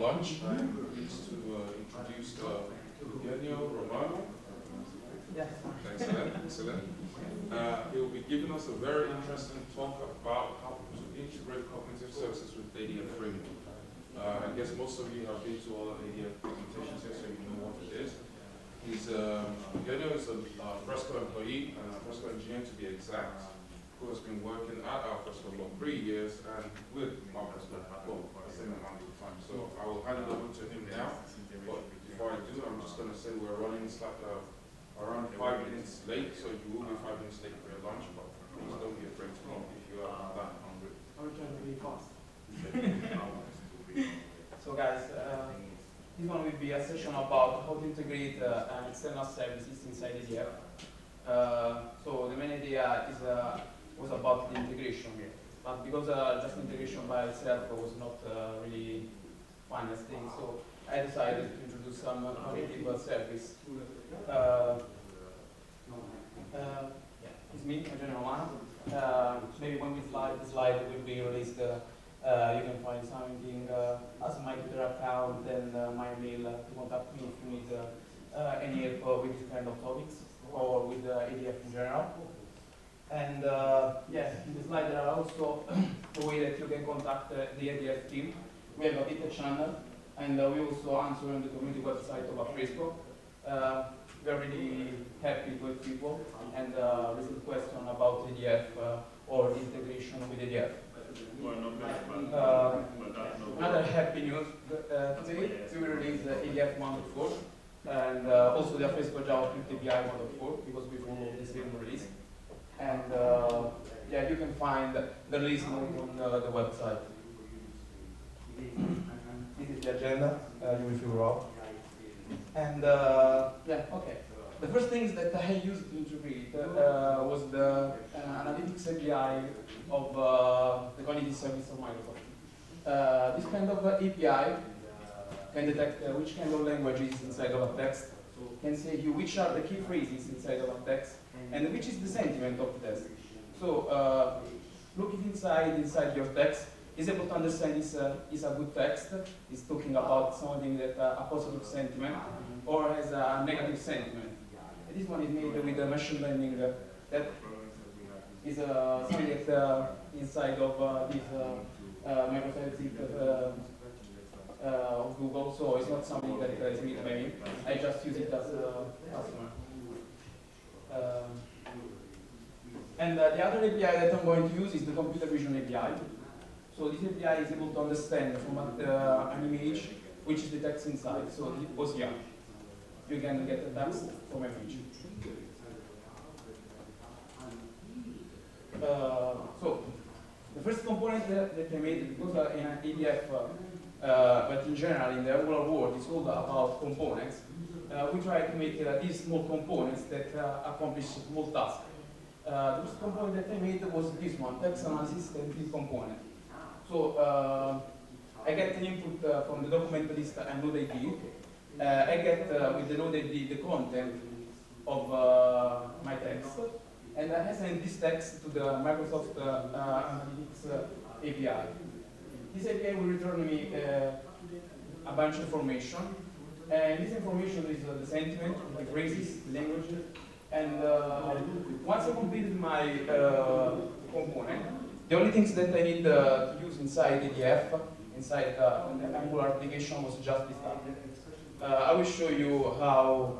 lunch. I'm pleased to introduce Eugenio Romano. Yes. Excellent, excellent. He will be giving us a very interesting talk about how to integrate cognitive services with ADF framework. I guess most of you have been to all ADF presentations here, so you know what it is. Eugenio is a Alfresco employee, an Alfresco engineer to be exact, who has been working at Alfresco for 3 years and with Alfresco for the same amount of time. So I will hand it over to him now. But before I do, I'm just going to say we're running around 5 minutes late, so you will be 5 minutes late for your lunch, but please don't be afraid to come if you are that hungry. I'm trying to be fast. So guys, this one will be a session about how to integrate external services inside ADF. So the main idea was about the integration here, but because just integration by itself was not really finest thing, so I decided to introduce some native service. It's me, Eugenio Romano. Maybe when the slide will be released, you can find something as my Twitter account and my mail to contact me if you need any help with this kind of topics or with ADF in general. And yes, in the slide there are also a way that you can contact the ADF team. We have a Twitter channel, and we also answer on the community website of Alfresco. We are really happy with people and recent question about ADF or the integration with ADF. Another happy news, today we will release ADF 1.4 and also the Alfresco Java API 1.4 because we follow the same release. And yeah, you can find the release note on the website. This is the agenda, you will figure out. And yeah, okay. The first things that I used to integrate was the analytics API of the cognitive service of Microsoft. This kind of API can detect which kind of language is inside of a text, can say you which are the key phrases inside of a text, and which is the sentiment of the text. So looking inside your text, is able to understand is a good text, is talking about something that a positive sentiment, or has a negative sentiment. And this one is made with a machine learning that is something that inside of this microservice of Google, so it's not something that is made by me. I just use it as a customer. And the other API that I'm going to use is the computer vision API. So this API is able to understand from an image which is the text inside. So it was here. You can get the text from an image. So the first component that I made, because in an ADF, but in general in the regular world, it's all about components. We try to make these small components that accomplish small tasks. The first component that I made was this one, text analysis and component. So I get an input from the document list and node ID. I get with the node ID the content of my text, and I send this text to the Microsoft Analytics API. This API will return me a bunch of information, and this information is the sentiment, the phrases, the language, and once I completed my component, the only things that I need to use inside ADF, inside the Angular application, was just this stuff. I will show you how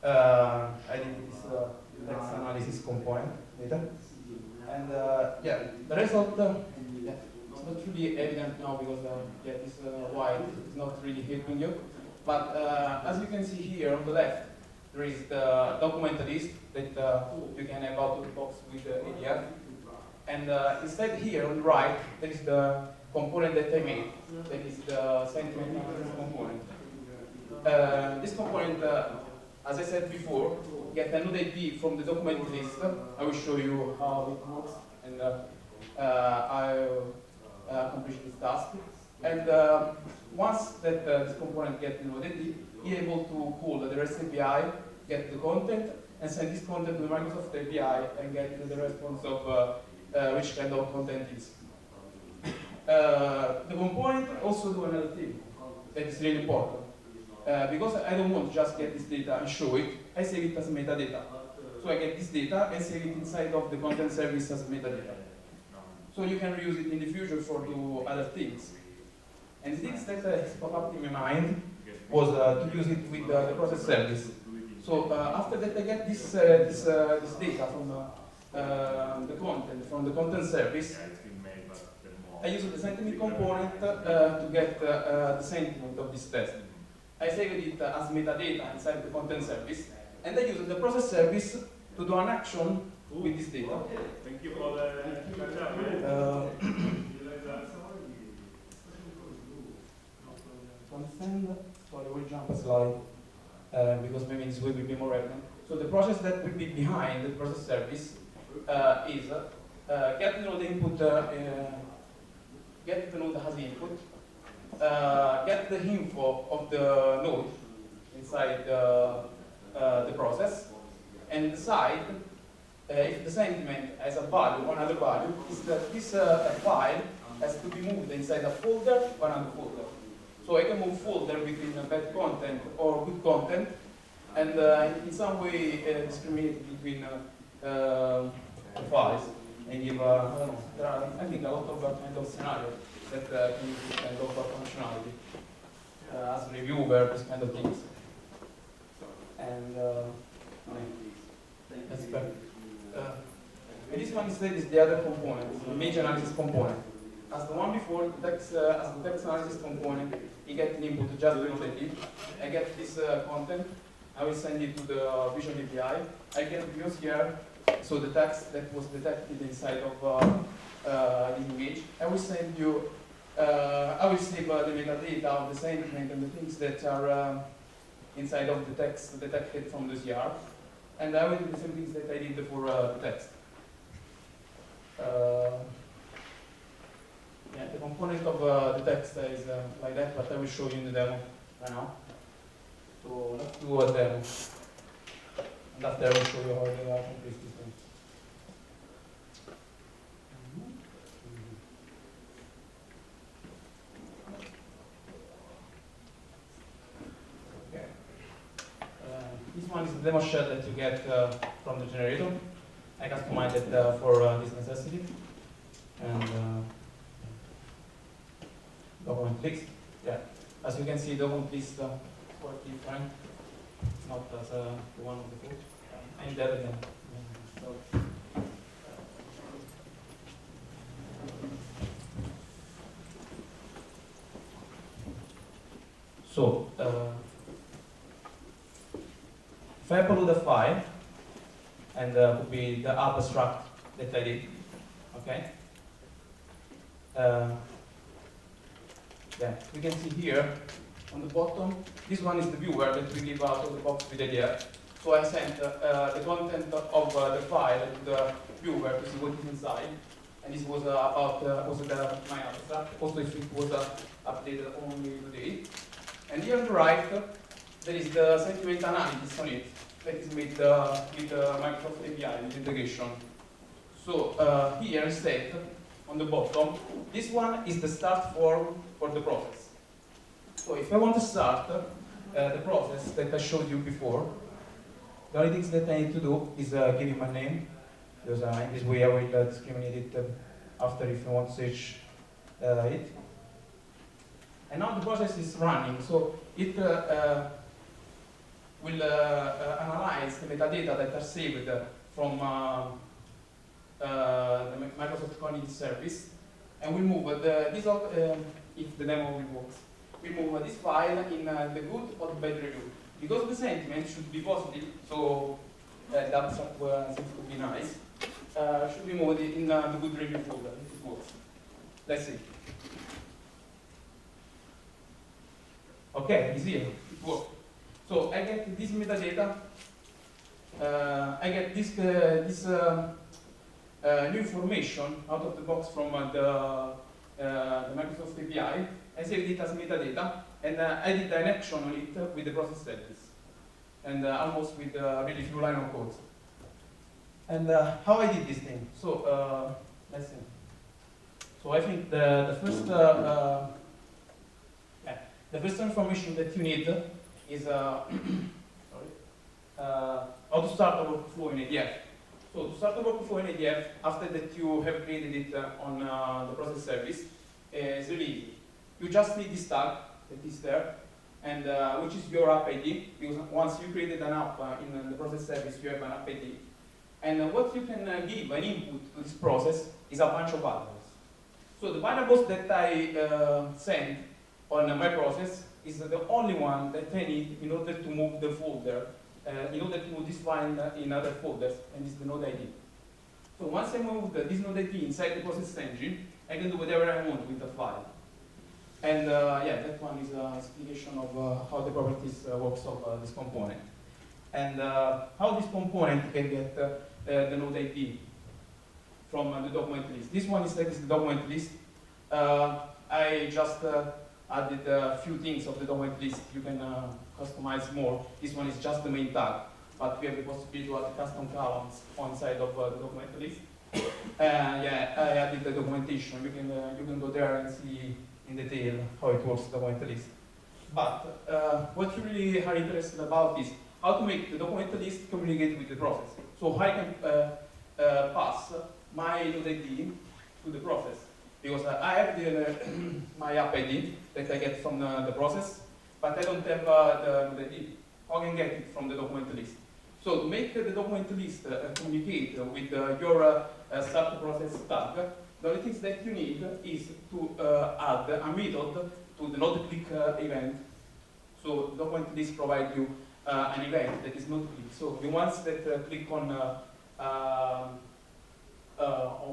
I did this text analysis component later. And yeah, the result, yeah, it's not really evident now because yeah, this white is not really helping you. But as you can see here on the left, there is the document list that you can have out of the box with ADF. And instead here on the right, there is the component that I made, that is the sentiment component. This component, as I said before, gets a node ID from the document list. I will show you how it works, and I'll accomplish this task. And once that this component gets the node ID, you're able to call the REST API, get the content, and send this content to the Microsoft API and get the response of which kind of content is. The component also do another thing. that is really important. Because I don't want to just get this data and show it, I save it as metadata. So I get this data and save it inside of the content service as metadata. So you can reuse it in the future for do other things. And the things that has popped up in my mind was to use it with the process service. So after that I get this data from the content, from the content service, I use the sentiment component to get the sentiment of this test. I saved it as metadata inside the content service, and I use the process service to do an action with this data. Thank you for the understand? Sorry, we'll jump a slide because maybe this will be more relevant. So the process that will be behind the process service is get the node input, get the node has input, get the info of the node inside the process, and decide if the sentiment has a value, another value, is that this file has to be moved inside a folder or another folder. So I can move folder between bad content or good content, and in some way discriminate between files and give, I don't know, there are, I think, a lot of kind of scenarios that can use this kind of functionality as reviewer, this kind of things. And that's perfect. And this one instead is the other component, the image analysis component. As the one before, as the text analysis component, you get an input just below the tip. I get this content. I will send it to the Vision API. I get views here, so the text that was detected inside of the image. I will send you. I will save the metadata of the sentiment and the things that are inside of the text detected from the CR, and I will do the same things that I did for the text. Yeah, the component of the text is like that, but I will show you in the demo right now. So let's do a demo. And after I will show you how the complete system. Okay. This one is the demo shell that you get from the generator. I customized it for this necessity. And document list. Yeah, as you can see, document list quite different. It's not as the one of the book. And there again. So, if I upload a file, and would be the abstract that I did, okay? Yeah, we can see here on the bottom, this one is the viewer that we give out of the box with ADF. So I sent the content of the file to the viewer to see what is inside. And this was about my abstract, also if it was updated only today. And here on the right, there is the sentiment analysis on it that is made with Microsoft API, with integration. So here instead, on the bottom, this one is the start form for the process. So if I want to start the process that I showed you before, the only things that I need to do is give it my name, because in this way I will discriminate it after if I want to search it. And now the process is running, so it will analyze the metadata that are saved from the Microsoft Cognitive Service, and we move this out, if the demo will work. We move this file in the good or the bad review. Because the sentiment should be positive, so the abstract seems to be nice, should be moved in the good review folder if it works. Let's see. Okay, it's here, it works. So I get this metadata, I get this new information out of the box from the Microsoft API. I saved it as metadata, and I did an action on it with the process service, and almost with really few line of code. And how I did this thing? So let's see. So I think the first, The first information that you need is sorry, how to start a workflow in ADF. So to start a workflow in ADF, after that you have created it on the process service, is really easy. You just need this tag that is there, and which is your app ID, because once you created an app in the process service, you have an app ID. And what you can give an input to this process is a bunch of variables. So the variables that I send on my process is the only one that I need in order to move the folder, in order to move this file in other folders, and it's the node ID. So once I move this node ID inside the process engine, I can do whatever I want with the file. And yeah, that one is an explanation of how the properties works of this component. And how this component can get the node ID from the document list. This one is like the document list. I just added a few things of the document list. You can customize more. This one is just the main tag, but we have the possibility to add custom columns on side of the document list. Yeah, I added the documentation. You can go there and see in detail how it works, the document list. But what you really are interested about is how to make the document list communicate with the process. So how I can pass my node ID to the process. Because I have my app ID that I get from the process, but I don't have the node ID. How can I get it from the document list? So to make the document list communicate with your start process tag, the only things that you need is to add a method to the node click event. So the document list provides you an event that is node click. So the ones that click on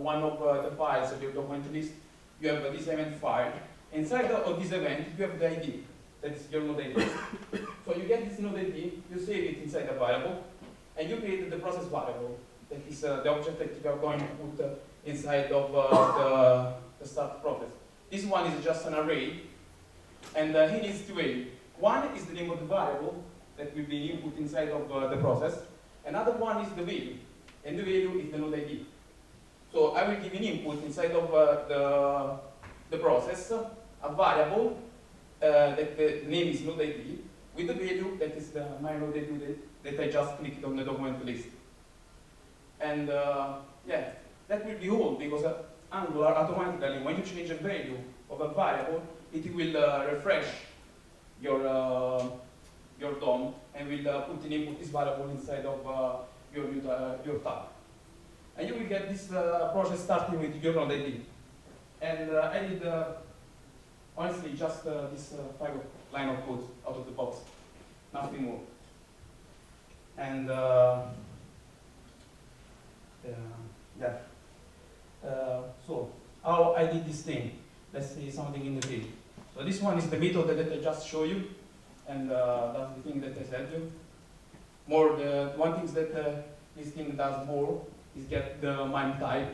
one of the files of your document list, you have this event file. Inside of this event, you have the ID, that is your node ID. So you get this node ID, you save it inside a variable, and you create the process variable, that is the object that you are going to put inside of the start process. This one is just an array, and he needs two values. One is the name of the variable that will be input inside of the process. Another one is the value, and the value is the node ID. So I will give an input inside of the process, a variable that the name is node ID, with the value that is my node ID that I just clicked on the document list. And yeah, that will be all, because Angular automatically, when you change a value of a variable, it will refresh your DOM and will put an input this variable inside of your tab. And you will get this process starting with your node ID. And I did, honestly, just this 5 line of code out of the box, nothing more. And yeah. So how I did this thing? Let's see something in the field. So this one is the method that I just showed you, and that's the thing that I said to you. More, the one thing that this thing does more is get the MIME type,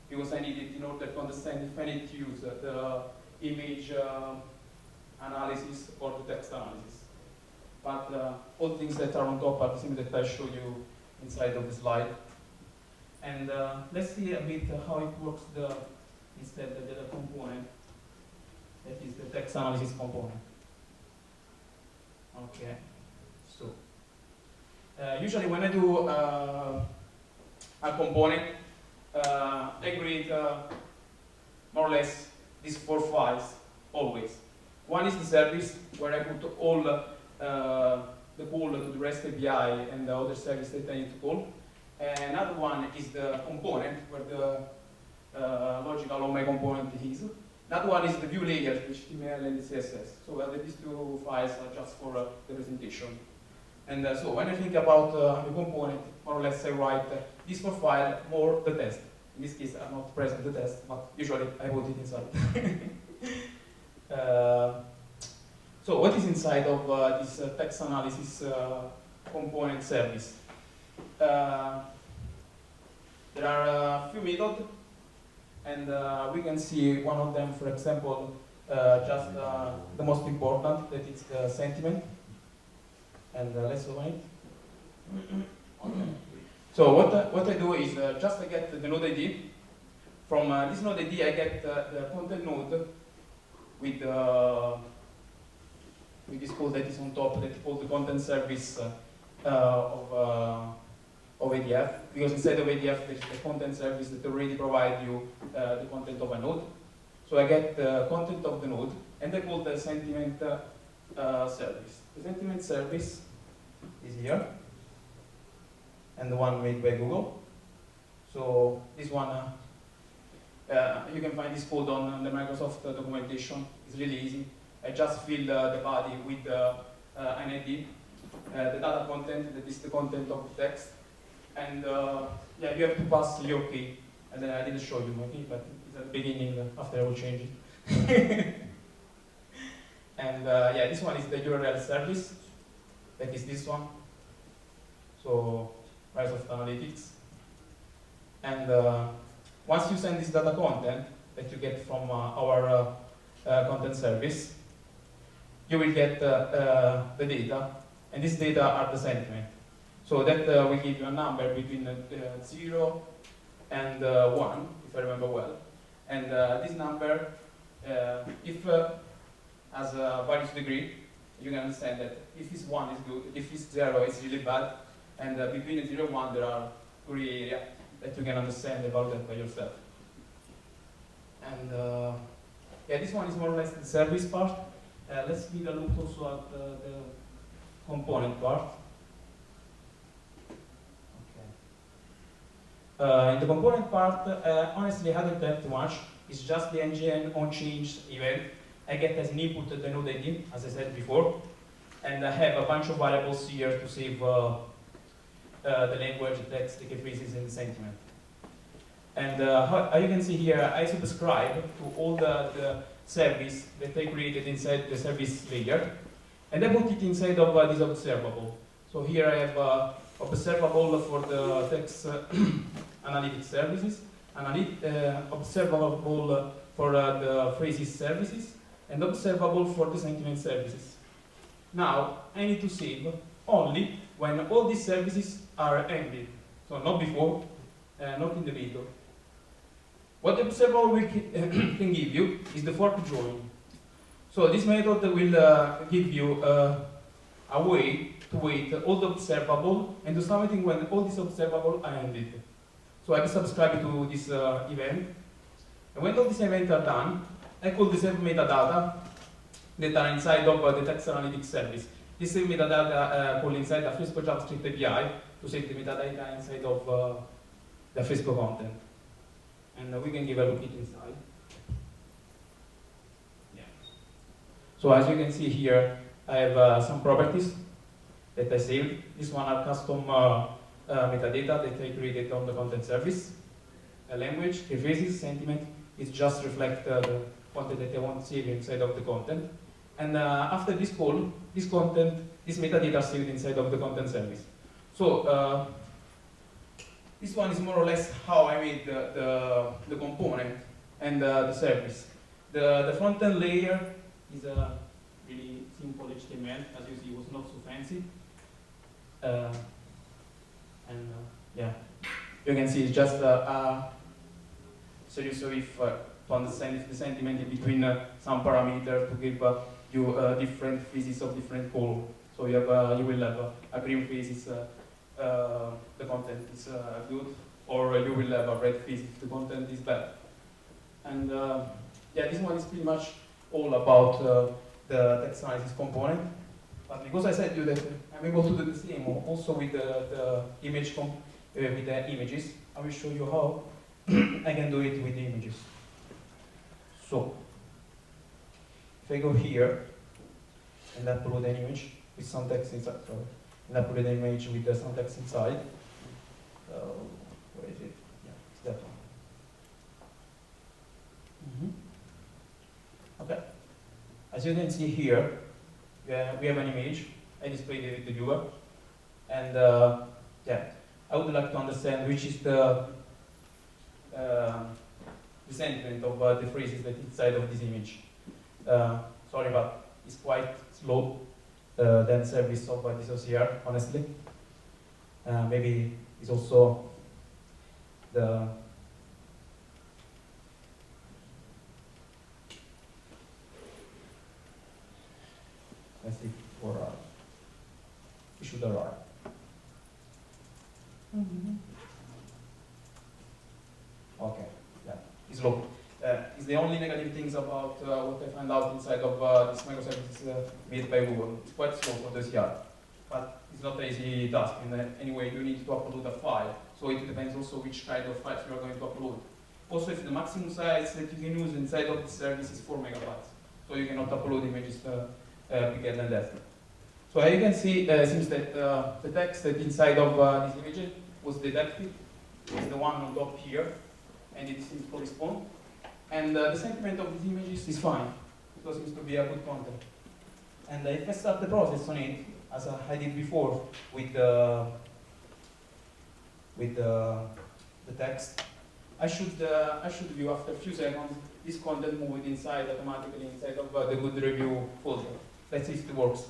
because I need it in order to understand if I need to use the image analysis or the text analysis. But all things that are on top are the things that I showed you inside of the slide. And let's see a bit how it works instead the component, that is the text analysis component. Okay, so usually when I do a component, I create more or less these 4 files always. One is the service, where I put all the call to the REST API and the other service that I need to call. Another one is the component, where the logical of my component is. That one is the view layer, the HTML and the CSS. So these 2 files are just for the presentation. And so when I think about the component, more or less I write this 4 file more the test. In this case, I'm not present the test, but usually I put it inside. So what is inside of this text analysis component service? There are a few methods, and we can see one of them, for example, just the most important, that is the sentiment. And let's open it. Okay. So what I do is just I get the node ID. From this node ID, I get the content node with with this code that is on top, that is called the content service of ADF, because inside of ADF there's the content service that already provide you the content of a node. So I get the content of the node, and I call the sentiment service. The sentiment service is here, and the one made by Google. So this one, you can find this code on the Microsoft documentation. It's really easy. I just fill the body with an ID, the data content, that is the content of the text, and yeah, you have to pass the OK. And then I didn't show you OK, but it's at the beginning. After I will change it. And yeah, this one is the URL service. That is this one. So Microsoft Analytics. And once you send this data content that you get from our content service, you will get the data, and this data are the sentiment. So that will give you a number between 0 and 1, if I remember well. And this number, if has a various degree, you can understand that if it's 1 is good, if it's 0 it's really bad, and between 0 and 1 there are gray area that you can understand and evaluate by yourself. And yeah, this one is more or less the service part. Let's give a look also at the component part. Okay. In the component part, honestly, I haven't done too much. It's just the ngn onChange event. I get as an input the node ID, as I said before, and I have a bunch of variables here to save the language, the text, the phrases, and the sentiment. And how you can see here, I subscribe to all the service that I created inside the service layer, and I put it inside of this observable. So here I have observable for the text analytics services, observable for the phrases services, and observable for the sentiment services. Now, I need to save only when all these services are ended. So not before, not in the middle. What the observable can give you is the fork join. So this method will give you a way to wait all the observable and do something when all these observable are ended. So I will subscribe to this event. And when all these events are done, I call the save metadata that are inside of the text analytics service. This save metadata call inside Alfresco JavaScript API to save the metadata inside of the Alfresco content. And we can give a look at inside. Yeah. So as you can see here, I have some properties that I saved. This one are custom metadata that I created on the content service. A language, phrases, sentiment, it just reflects the content that I want to save inside of the content. And after this call, this content, this metadata are saved inside of the content service. So this one is more or less how I made the component and the service. The front-end layer is a really simple HTML. As you see, it was not so fancy. Yeah, you can see it's just a series of if to understand the sentiment in between some parameter to give you different phases of different color. So you have you will have a green phase is the content is good, or you will have a red phase if the content is bad. And yeah, this one is pretty much all about the text analysis component. But because I said to you that I'm able to do the same also with the image with the images, I will show you how I can do it with the images. So if I go here and upload an image with some text inside, sorry, and upload an image with some text inside. Where is it? Yeah, it's that one. Okay. As you can see here, we have an image. I displayed it with the viewer, and yeah, I would like to understand which is the sentiment of the phrases that inside of this image. Sorry, but it's quite slow than service of this OCR, honestly. Maybe it's also the Let's see for it should arrive. Okay, yeah, it's low. It's the only negative things about what I found out inside of this microservices made by Google. It's quite slow for the CR, but it's not an easy task. And anyway, you need to upload a file, so it depends also which kind of files you are going to upload. Also, if the maximum size that you can use inside of the service is 4 megabytes, so you cannot upload images bigger than that. So as you can see, it seems that the text that inside of this image was detected. It's the one on top here, and it seems to respond. And the sentiment of these images is fine. It seems to be a good content. And if I start the process on it, as I did before with the text, I should view after a few seconds this content moved inside automatically inside of the good review folder. Let's see if it works.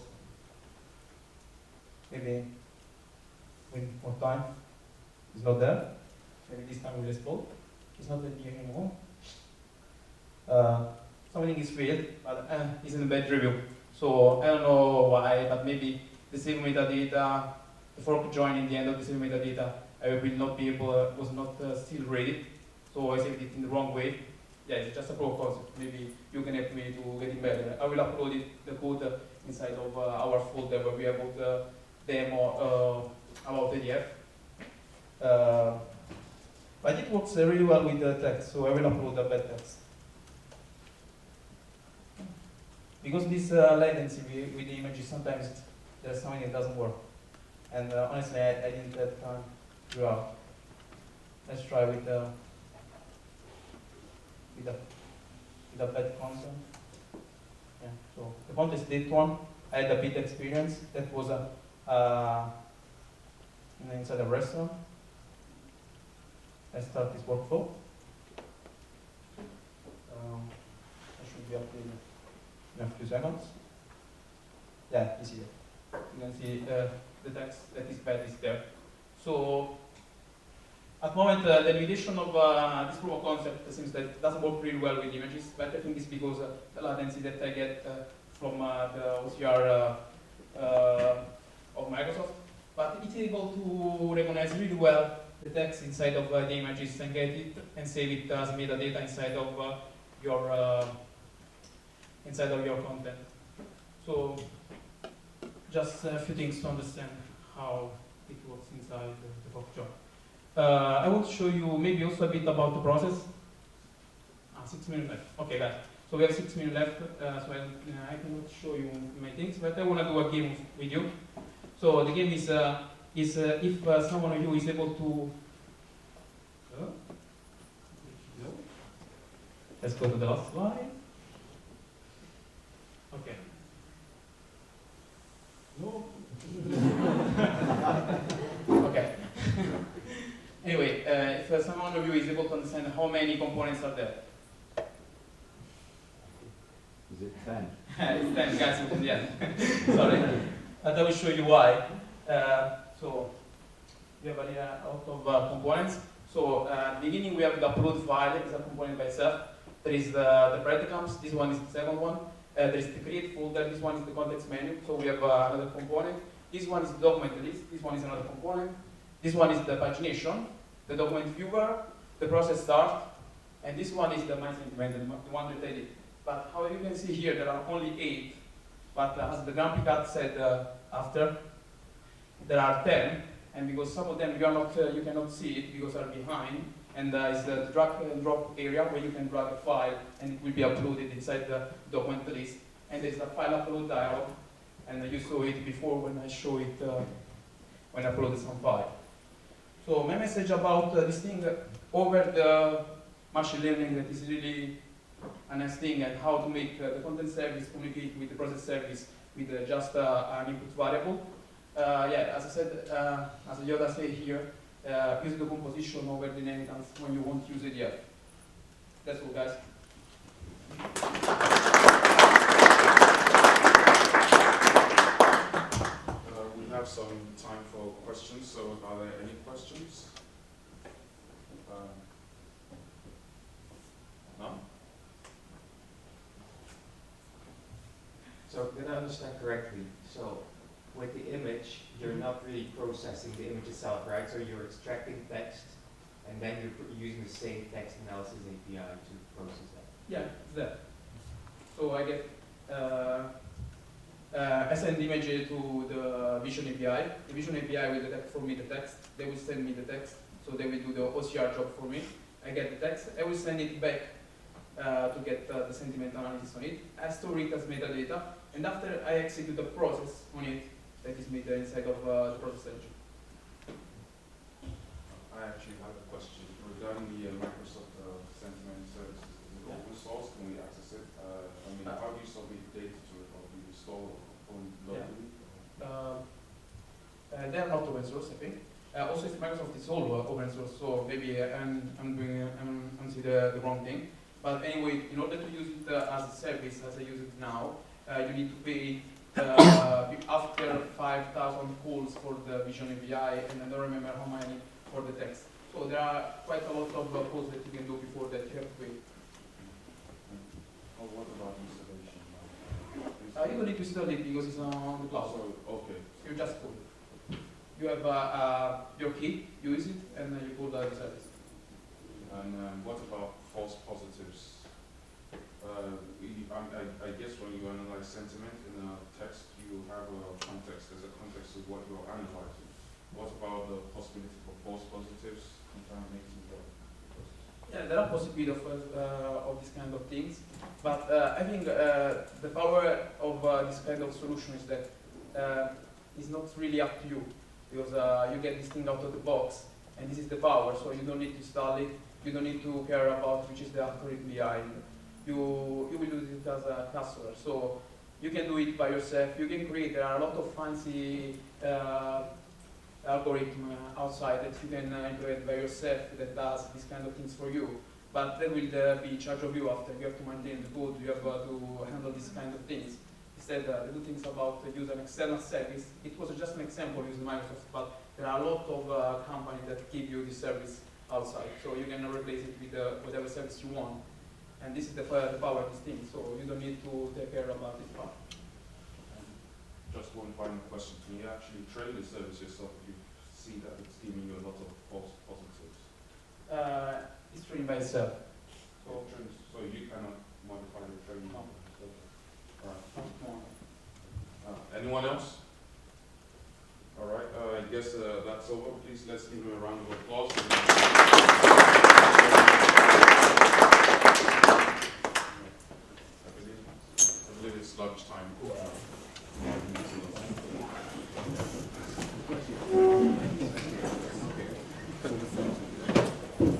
Maybe wait more time. It's not there. Maybe this time will explode. It's not there anymore. Something is failed, but it's in a bad review. So I don't know why, but maybe the save metadata, the fork join in the end of the save metadata, I will not be able, was not still ready. So I saved it in the wrong way. Yeah, it's just a pro concept. Maybe you can help me to get it better. I will upload it, the code inside of our folder where we have all the demo about ADF. But it works really well with the text, so I will upload the bad text. Because this latency with the images, sometimes there's something that doesn't work. And honestly, I didn't have time throughout. Let's try with the bad content. Yeah, so the content is that one. I had a bit experience. That was inside a restaurant. Let's start this workflow. I should be updated in a few seconds. Yeah, you see it. You can see the text that is bad is there. So at the moment, the limitation of this proof of concept seems that it doesn't work really well with images, but I think it's because the latency that I get from the OCR of Microsoft. But it's able to recognize really well the text inside of the images and get it and save it as metadata inside of your content. So just a few things to understand how it works inside the box job. I will show you maybe also a bit about the process. 6 minutes left. Okay, guys. So we have 6 minutes left, so I cannot show you many things, but I want to do a game with you. So the game is if someone of you is able to. Let's go to the last slide. Okay. No. Okay. Anyway, if someone of you is able to understand how many components are there. Is it 10? It's 10, guys, it's in the end. Sorry. But I will show you why. So, we have a lot of components. So, at the beginning, we have the upload file, it's a component by itself. There is the breadcrumbs, this one is the second one. There is the create folder, this one is the context menu. So, we have another component. This one is the document list, this one is another component. This one is the pagination, the document viewer, the process start, and this one is the my sentiment, the one that I did. But how you can see here, there are only 8. But as the Grumpy Cat said after, there are 10, and because some of them you cannot see it because are behind, and it's the drag and drop area where you can drag a file and it will be uploaded inside the document list. And there's a file upload dialog, and you saw it before when I show it when I uploaded some file. So my message about this thing over the machine learning that is really a nice thing, and how to make the content service communicate with the process service with just an input variable. Yeah, as I said, as Yoda said here, use the composition over the inheritance when you won't use ADF. That's all, guys. We have some time for questions, so are there any questions? No? So did I understand correctly? So with the image, you're not really processing the image itself, right? So you're extracting text, and then you're using the same text analysis API to process that. Yeah, it's that. So I get I send the image to the Vision API. The Vision API will detect for me the text. They will send me the text. So they will do the OCR job for me. I get the text. I will send it back to get the sentiment analysis on it. I store it as metadata. And after I execute the process on it, that is made inside of the process engine. I actually have a question regarding the Microsoft sentiment services. Is it open source? Can we access it? I mean, how do you submit data to it? Or do you install on locally? They are not open source, I think. Also, Microsoft is all open source, so maybe I'm saying the wrong thing. But anyway, in order to use it as a service, as I use it now, you need to pay after 5,000 calls for the Vision API, and I don't remember how many for the text. So there are quite a lot of calls that you can do before that you have to pay. Oh, what about installation? You don't need to install it because it's on the cloud. So, okay. You just call. You have your key, you use it, and then you call the service. And what about false positives? I guess when you analyze sentiment in a text, you have a context. There's a context of what you're analyzing. What about the possibility for false positives, contaminating the process? Yeah, there are possibilities of these kind of things, but I think the power of this kind of solution is that it's not really up to you, because you get this thing out of the box, and this is the power, so you don't need to install it, you don't need to care about which is the algorithm behind. You will do it as a customer, so you can do it by yourself. You can create, there are a lot of fancy algorithm outside that you can implement by yourself that does these kind of things for you. But that will be in charge of you after. You have to maintain the code, you have to handle these kind of things. Instead, the good things about use an external service. It was just an example using Microsoft, but there are a lot of companies that give you this service outside. So you can replace it with whatever service you want. And this is the power of this thing. So you don't need to take care about this part. Just one final question. Can you actually train the service yourself? You see that it's giving you a lot of false positives. It's trained by itself. So you cannot modify the training. No. Anyone else? All right. I guess that's over. Please let's give him a round of applause. I believe it's lunchtime.